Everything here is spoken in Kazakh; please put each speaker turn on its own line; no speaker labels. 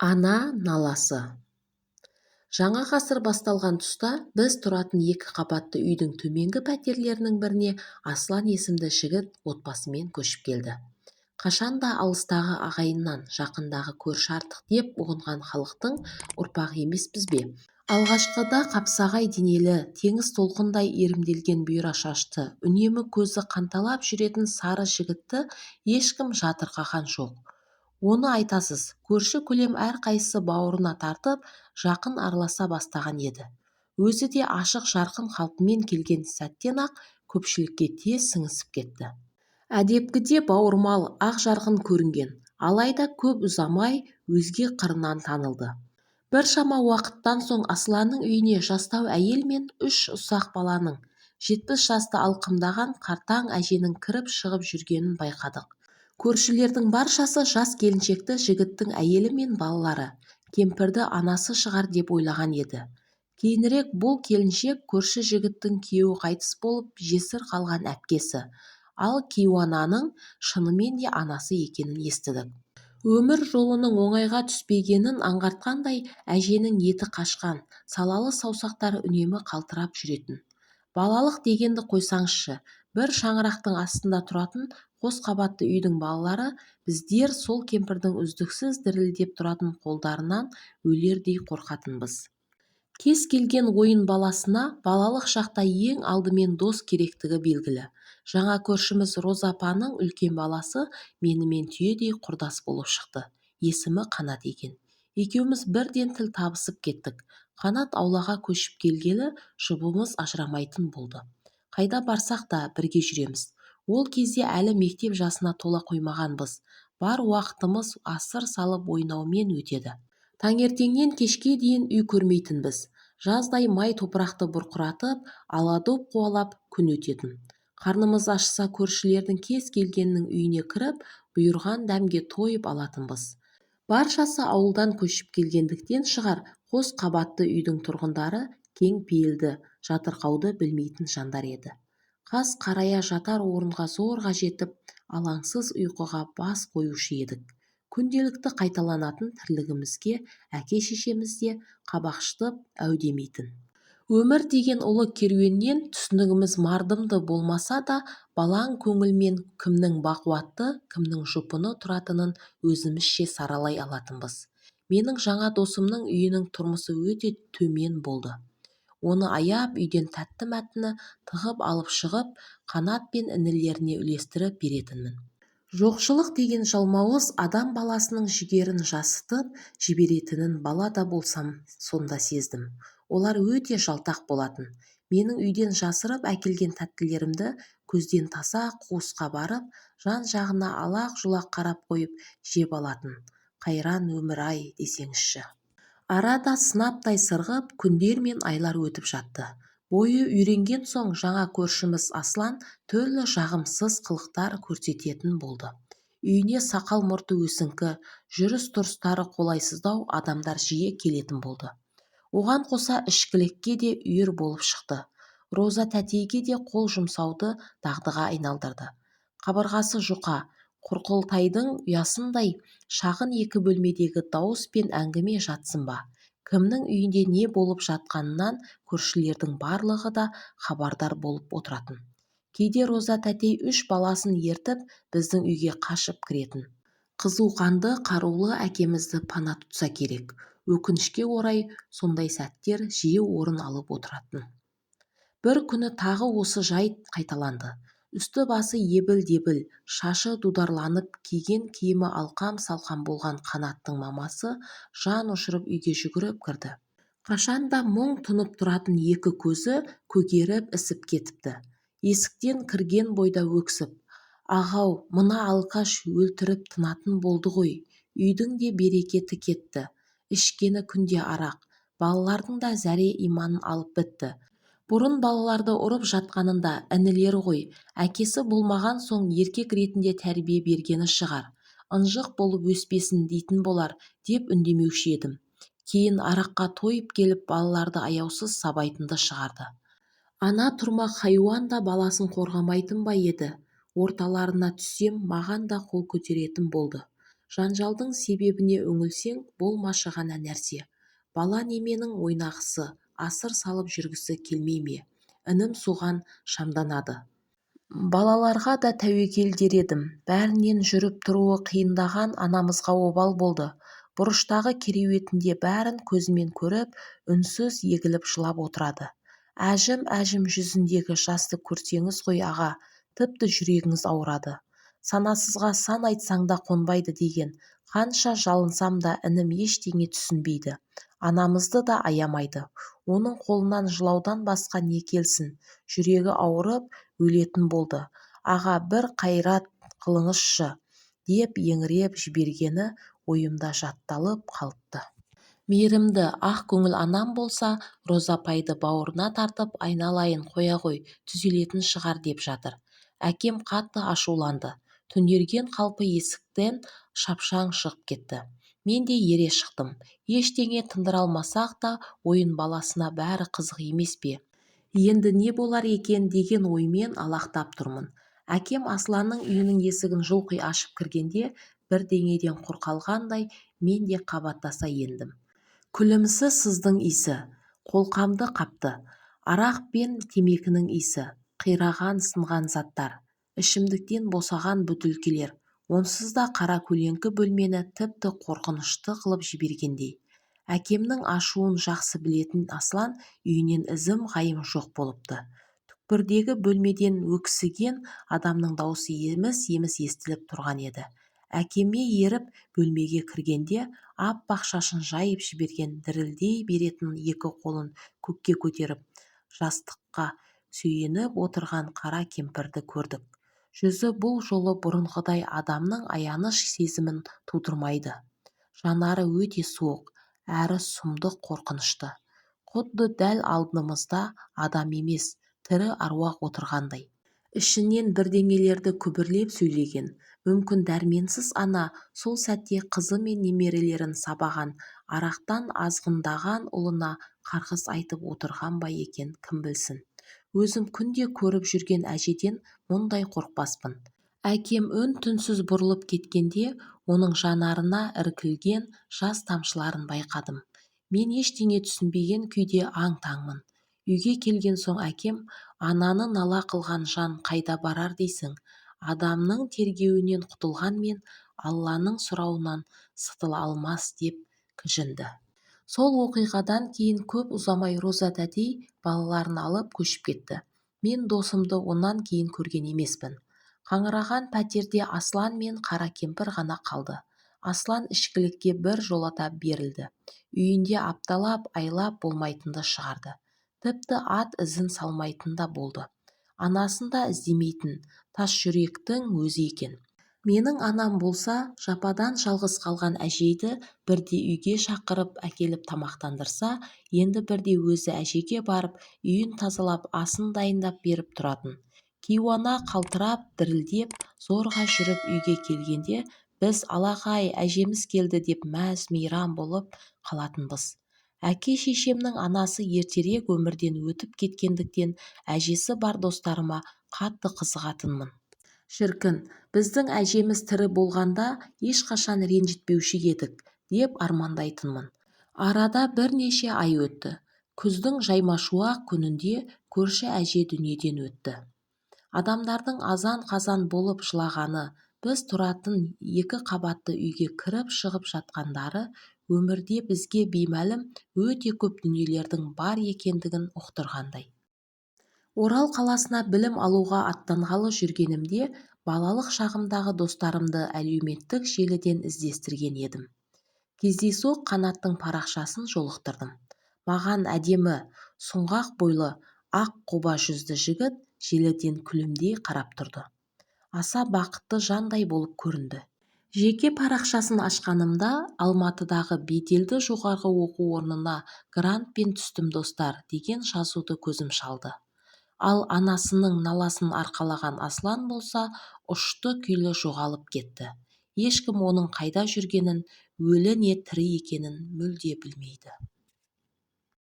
Ана наласы. Жаңа ғасыр басталған тұста біз тұратын екі қабатты үйдің төменгі пәтерлерінің біріне Аслан есімді жігіт отбасымен көшіп келді. Қашанда алыстағы ағайыннан жақындағы көрші артық деп ұғынған халықтың ұрпағы емеспіз бе? Алғашқыда қапсағай денелі, теңіз толқындай иірімделген бұйра шашты, үнемі көзі қанталап жүретін сары жігітті ешкім жатырқаған жоқ. Оны айтасыз, көрші-көлем әрқайсысы бауырына тартып, жақын араласа бастаған еді. Өзі де ашық-жарқын қалпымен келген сәттен-ақ көпшілікке тез сіңісіп кетті. Әдепкіде бауырмал, ақ жарқын көрінген, алайда көп ұзамай өзге қырынан танылды. Біршама уақыттан соң Асланның үйіне жастау әйел мен 3 ұсақ баланың, 70 жасты алқымдаған қартаң әженің кіріп шығып жүргенін байқадық. Көршілердің баршасы жас келіншекті жігіттің әйелі мен балалары, кемпірді анасы шығар деп ойлаған еді. Кейінірек бұл келіншек көрші жігіттің күйеуі қайтыс болып жесір қалған әпкесі, ал кейуананың шынымен де анасы екенін естідік. Өмір жолының оңайға түспегенін аңғартқандай әженің еті қашқан, салалы саусақтары үнемі қалтырап жүретін. Балалық дегенді қойсаңызшы, бір шаңырақтың астында тұратын қос қабатты үйдің балалары біздер сол кемпірдің үздіксіз дірілдеп тұратын қолдарынан өлердей қорқатынбыз. Кез келген ойын баласына балалық шақта ең алдымен дос керектігі белгілі. Жаңа көршіміз Роза апаның үлкен баласы менімен түйедей құрдас болып шықты. Есімі Қанат екен. Екеуміз бірден тіл табысып кеттік. Қанат аулаға көшіп келгелі жұбымыз ажырамайтын болды. Қайда барсақ та бірге жүреміз. Ол кезде әлі мектеп жасына тола қоймағанбыз. Бар уақытымыз асыр салып ойнаумен өтеді. Таңертеңнен кешке дейін үй көрмейтінбіз. Жаздай май топырақты бұрқыратып, аладоп қуалап күн өтетін. Қарнымыз ашса көршілердің кез келгеннің үйіне кіріп, бұйырған дәмге тойып алатынбыз. Баршасы ауылдан көшіп келгендіктен шығар, қос қабатты үйдің тұрғындары кең пейілді, жатырқауды білмейтін жандар еді. Қас қарая жатар орынға зорға жетіп, алаңсыз ұйқыға бас қоюшы едік. Күнделікті қайталанатын тірлігімізге әке-шешеміз де қабақшытып әудемейтін. Өмір деген ұлы керуеннен түсінігіміз мардымды болмаса да, балаң көңілмен кімнің бақуатты, кімнің жұпыны тұратынын өзімізше саралай алатынбыз. Менің жаңа досымның үйінің тұрмысы өте төмен болды. Оны аяп үйден тәтті-мәттіні тығып алып шығып, Қанат пен інілеріне үлестіріп беретінмін. Жоқшылық деген жалмауыз адам баласының жігерін жасытып жіберетінін бала да болсам сонда сездім. Олар өте жалтақ болатын. Менің үйден жасырып әкелген тәттілерімді көзден таса қуысқа барып, жан-жағына алақ-жұлақ қарап қойып жеп алатын. Қайран өмір-ай десеңізші. Арада сынаптай сырғып, күндер мен айлар өтіп жатты. Бойы үйренген соң жаңа көршіміз Аслан түрлі жағымсыз қылықтар көрсететін болды. Үйіне сақал-мұрты өсіңкі, жүріс-тұрыстары қолайсыздау адамдар жиі келетін болды. Оған қоса ішкілікке де үйір болып шықты. Роза тәтейге де қол жұмсауды дағдыға айналдырды. Қабырғасы жұқа, құрқылтайдың ұясындай шағын екі бөлмедегі дауыс пен әңгіме жатсын ба? Кімнің үйінде не болып жатқанынан көршілердің барлығы да хабардар болып отыратын. Кейде Роза тәтей 3 баласын ертіп біздің үйге қашып кіретін. Қызуқанды қарулы әкемізді пана тұтса керек. Өкінішке орай сондай сәттер жиі орын алып отыратын. Бір күні тағы осы жайт қайталанды. Үсті басы ебіл-дебіл, шашы дударланып, киген киімі алқам-салқам болған Қанаттың мамасы жан ұшырып үйге жүгіріп кірді. Қашанда мұң тұнып тұратын екі көзі көгеріп ісіп кетіпті. Есіктен кірген бойда өксіп, «Ағау, мына алқаш өлтіріп тынатын болды ғой, үйдің де берекеті кетті, ішкені күнде арақ, балалардың да зәре-иманын алып бітті. Бұрын балаларды ұрып жатқанында інілері ғой, әкесі болмаған соң еркек ретінде тәрбие бергені шығар, ынжық болып өспесін дейтін болар» деп үндемеуші едім. Кейін араққа тойып келіп балаларды аяусыз сабайтынды шығарды. Ана тұрмақ хайуан да баласын қорғамайтын ба еді? Орталарына түссем, маған да қол көтеретін болды. Жанжалдың себебіне үңілсең, болмашы ғана нәрсе. Бала неменің ойнағысы, асыр салып жүргісі келмей ме? Інім соған шамданады. Балаларға да тәуекел дер едім. Бәрінен жүріп тұруы қиындаған анамызға обал болды. Бұрыштағы кереуетінде бәрін көзімен көріп, үнсіз егіліп жылап отырады. Әжім жүзіндегі жасты көрсеңіз ғой аға, тіпті жүрегіңіз ауырады. Санасызға сан айтсаң да қонбайды деген. Қанша жалынсам да інім ештеңе түсінбейді. Анамызды да аямайды. Оның қолынан жылаудан басқа не келсін? Жүрегі ауырып, өлетін болды. Аға, бір қайрат қылыңызшы, деп еңіреп жібергені ойымда жатталып қалыпты. Мейірімді, ақ көңіл анам болса, Роза апайды бауырына тартып, айналайын қоя ғой, түзелетін шығар деп жатыр. Әкем қатты ашуланды. Түнерген қалпы есіктен шапшаң шығып кетті. Мен де ере шықтым. Ештеңе тындыра алмасақ та, ойын баласына бәрі қызық емес пе? Енді не болар екен деген оймен алақтап тұрмын. Әкем Асланның үйінің есігін жұлқи ашып кіргенде, бірдеңеден құр қалғандай мен де қабаттаса ендім. Күлімсі сыздың иісі, қолқамды қапты. Арақ пен темекінің иісі, қираған сынған заттар, ішімдіктен босаған бөтелкелер, онсыз да қара көлеңкі бөлмені тіпті қорқынышты қылып жібергендей. Әкемнің ашуын жақсы білетін Аслан үйінен ізім ғайым жоқ болыпты. Түкпірдегі бөлмеден өксіген адамның даусы еміс-еміс естіліп тұрған еді. Әкеме еріп бөлмеге кіргенде, аппақ шашын жайып жіберген, дірілдей беретін екі қолын көкке көтеріп, жастыққа сүйеніп отырған қара кемпірді көрдік. Жүзі бұл жолы бұрынғыдай адамның аяныш сезімін тудырмайды. Жанары өте суық, әрі сұмдық қорқынышты. Құдды дәл алдымызда адам емес, тірі аруақ отырғандай. Ішінен бірдеңелерді күбірлеп сөйлеген. Мүмкін дәрменсіз ана сол сәтте қызы мен немерелерін сабаған, арақтан азғындаған ұлына қарғыс айтып отырған ба екен, кім білсін. Өзім күнде көріп жүрген әжеден мұндай қорқпаспын. Әкем үн-түнсіз бұрылып кеткенде, оның жанарына іркілген жас тамшыларын байқадым. Мен ештеңе түсінбеген күйде аң-таңмын. Үйге келген соң әкем, ананы нала қылған жан қайда барар дейсің? Адамның тергеуінен құтылғанмен Алланың сұрауынан сытыла алмас деп кіжінді. Сол оқиғадан кейін көп ұзамай Роза тәтей балаларын алып көшіп кетті. Мен досымды онан кейін көрген емеспін. Қаңыраған пәтерде Аслан мен қара кемпір ғана қалды. Аслан ішкілікке бір жолата берілді. Үйінде апталап, айлап болмайтынды шығарды. Тіпті ат ізін салмайтын да болды. Анасын да іздемейтін, тас жүректің өзі екен. Менің анам болса, жападан жалғыз қалған әжейді бірде үйге шақырып әкеліп тамақтандырса, енді бірде өзі әжеге барып, үйін тазалап, асын дайындап беріп тұратын. Кейуана қалтырап, дірілдеп, зорға жүріп үйге келгенде, біз алақай, әжеміз келді деп мәз-мейрам болып қалатынбыз. Әке-шешемнің анасы ертерек өмірден өтіп кеткендіктен әжесі бар достарыма қатты қызығатынмын. Шіркін, біздің әжеміз тірі болғанда ешқашан ренжітпеуші едік, деп армандайтынмын. Арада бірнеше ай өтті. Күздің жаймашуақ күнінде көрші әже дүниеден өтті. Адамдардың азан-қазан болып жылағаны, біз тұратын екі қабатты үйге кіріп шығып жатқандары өмірде бізге беймәлім өте көп дүниелердің бар екендігін ұқтырғандай. Орал қаласына білім алуға аттанғалы жүргенімде, балалық шағымдағы достарымды әлеуметтік желіден іздестірген едім. Кездейсоқ Қанаттың парақшасын жолықтырдым. Маған әдемі, сұңғақ бойлы, ақ құба жүзді жігіт желіден күлімдей қарап тұрды. Аса бақытты жандай болып көрінді. Жеке парақшасын ашқанымда, Алматыдағы беделді жоғарғы оқу орнына грантпен түстім достар деген жазуды көзім шалды. Ал анасының наласын арқалаған Аслан болса, ұшты-күйлі жоғалып кетті. Ешкім оның қайда жүргенін, өлі не тірі екенін мүлде білмейді.